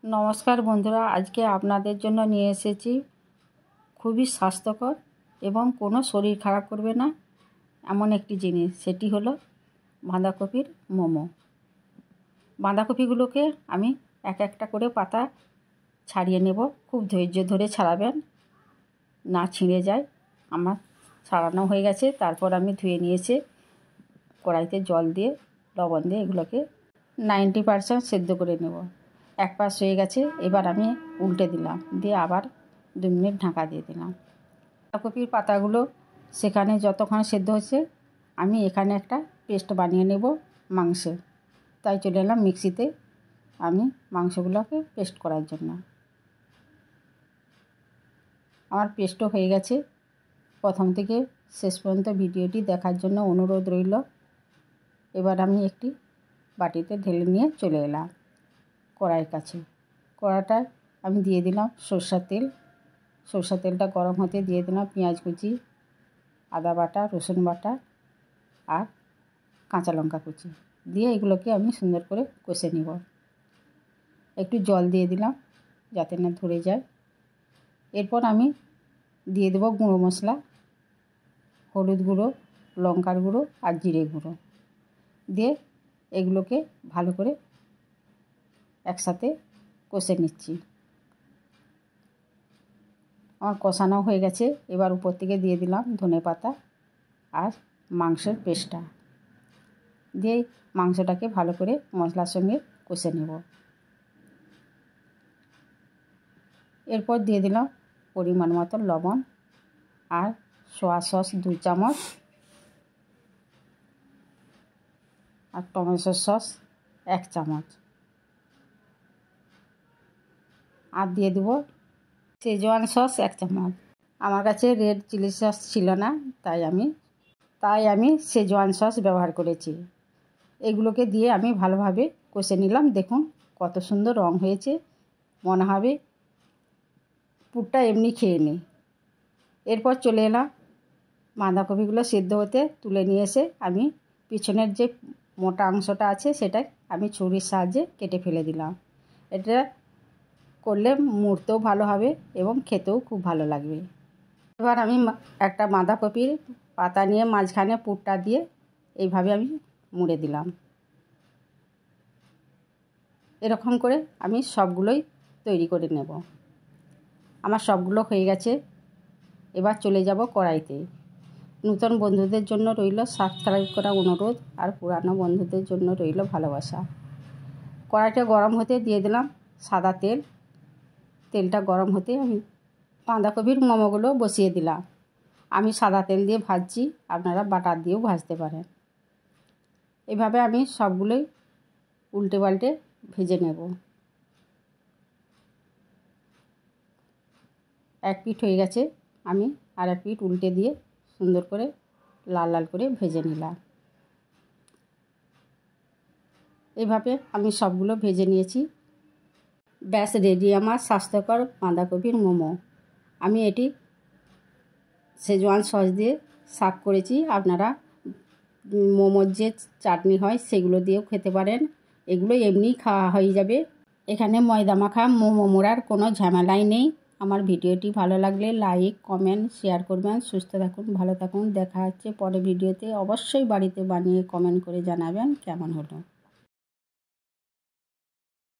নমস্কার বন্ধুরা, আজকে আপনাদের জন্য নিয়ে এসেছি খুবই স্বাস্থ্যকর এবং কোনো শরীর খারাপ করবে না এমন একটি জিনিস। সেটি হলো বাঁধাকপির মোমো। বাঁধাকপিগুলোকে আমি এক একটা করে পাতা ছাড়িয়ে নেব। খুব ধৈর্য ধরে ছাড়াবেন, না ছিঁড়ে যায়। আমার ছাড়ানো হয়ে গেছে। তারপর আমি ধুয়ে নিয়েছি, কড়াইতে জল দিয়ে লবণ দিয়ে এগুলোকে 90% সেদ্ধ করে নেব। এক পাশ হয়ে গেছে, এবার আমি উল্টে দিলাম, দিয়ে আবার 2 মিনিট ঢাকা দিয়ে দিলাম। বাঁধাকপির পাতাগুলো সেখানে যতক্ষণ সেদ্ধ হচ্ছে, আমি এখানে একটা পেস্ট বানিয়ে নেব মাংসের। তাই চলে এলাম মিক্সিতে আমি মাংসগুলোকে পেস্ট করার জন্য। আমার পেস্টও হয়ে গেছে। প্রথম থেকে শেষ পর্যন্ত ভিডিওটি দেখার জন্য অনুরোধ রইল। এবার আমি একটি বাটিতে ঢেলে নিয়ে চলে এলাম কড়াইয়ের কাছে। কড়াটায় আমি দিয়ে দিলাম সরষের তেল। সরষের তেলটা গরম হতে দিয়ে দিলাম পেঁয়াজ কুচি, আদা বাটা, রসুন বাটা আর কাঁচা লঙ্কা কুচি দিয়ে এগুলোকে আমি সুন্দর করে কষে নিব। একটু জল দিয়ে দিলাম যাতে না ধরে যায়। এরপর আমি দিয়ে দেবো গুঁড়ো মশলা, হলুদ গুঁড়ো, লঙ্কার গুঁড়ো আর জিরে গুঁড়ো দিয়ে এগুলোকে ভালো করে একসাথে কষে নিচ্ছি। আমার কষানো হয়ে গেছে। এবার উপর থেকে দিয়ে দিলাম ধনেপাতা আর মাংসের পেস্টটা দিয়ে মাংসটাকে ভালো করে মশলার সঙ্গে কষে নেব। এরপর দিয়ে দিলাম পরিমাণ মতো লবণ আর সোয়া সস 2 চামচ আর টমেটো সস 1 চামচ আর দিয়ে দেবো শেজওয়ান সস 1 চামচ। আমার কাছে রেড চিলি সস ছিল না, তাই আমি শেজওয়ান সস ব্যবহার করেছি। এগুলোকে দিয়ে আমি ভালোভাবে কষে নিলাম। দেখুন কত সুন্দর রং হয়েছে, মনে হবে পুরটা এমনি খেয়ে নিই। এরপর চলে এলাম বাঁধাকপিগুলো সিদ্ধ হতে তুলে নিয়ে এসে আমি পিছনের যে মোটা অংশটা আছে সেটা আমি ছুরির সাহায্যে কেটে ফেলে দিলাম। এটা করলে মুড়তেও ভালো হবে এবং খেতেও খুব ভালো লাগবে। এবার আমি একটা বাঁধাকপির পাতা নিয়ে মাঝখানে পুরটা দিয়ে এইভাবে আমি মুড়ে দিলাম। এরকম করে আমি সবগুলোই তৈরি করে নেব। আমার সবগুলো হয়ে গেছে। এবার চলে যাব কড়াইতে। নতুন বন্ধুদের জন্য রইল সাবস্ক্রাইব করা অনুরোধ, আর পুরানো বন্ধুদের জন্য রইল ভালোবাসা। কড়াইটা গরম হতে দিয়ে দিলাম সাদা তেল। তেলটা গরম হতে আমি বাঁধাকপির মোমোগুলো বসিয়ে দিলাম। আমি সাদা তেল দিয়ে ভাজছি, আপনারা বাটার দিয়েও ভাজতে পারেন। এভাবে আমি সবগুলোই উল্টে পাল্টে ভেজে নেব। এক পিঠ হয়ে গেছে, আমি আর এক পিঠ উল্টে দিয়ে সুন্দর করে লাল লাল করে ভেজে নিলাম। এইভাবে আমি সবগুলো ভেজে নিয়েছি। ব্যাস রেডি আমার স্বাস্থ্যকর বাঁধাকপির মোমো। আমি এটি শেজওয়ান সস দিয়ে সার্ভ করেছি। আপনারা মোমোর যে চাটনি হয় সেগুলো দিয়েও খেতে পারেন। এগুলো এমনিই খাওয়া হয়ে যাবে। এখানে ময়দা মাখা মোমো মোড়ার কোনো ঝামেলাই নেই। আমার ভিডিওটি ভালো লাগলে লাইক, কমেন্ট, শেয়ার করবেন। সুস্থ থাকুন, ভালো থাকুন। দেখা হচ্ছে পরে ভিডিওতে। অবশ্যই বাড়িতে বানিয়ে কমেন্ট করে জানাবেন কেমন হলো।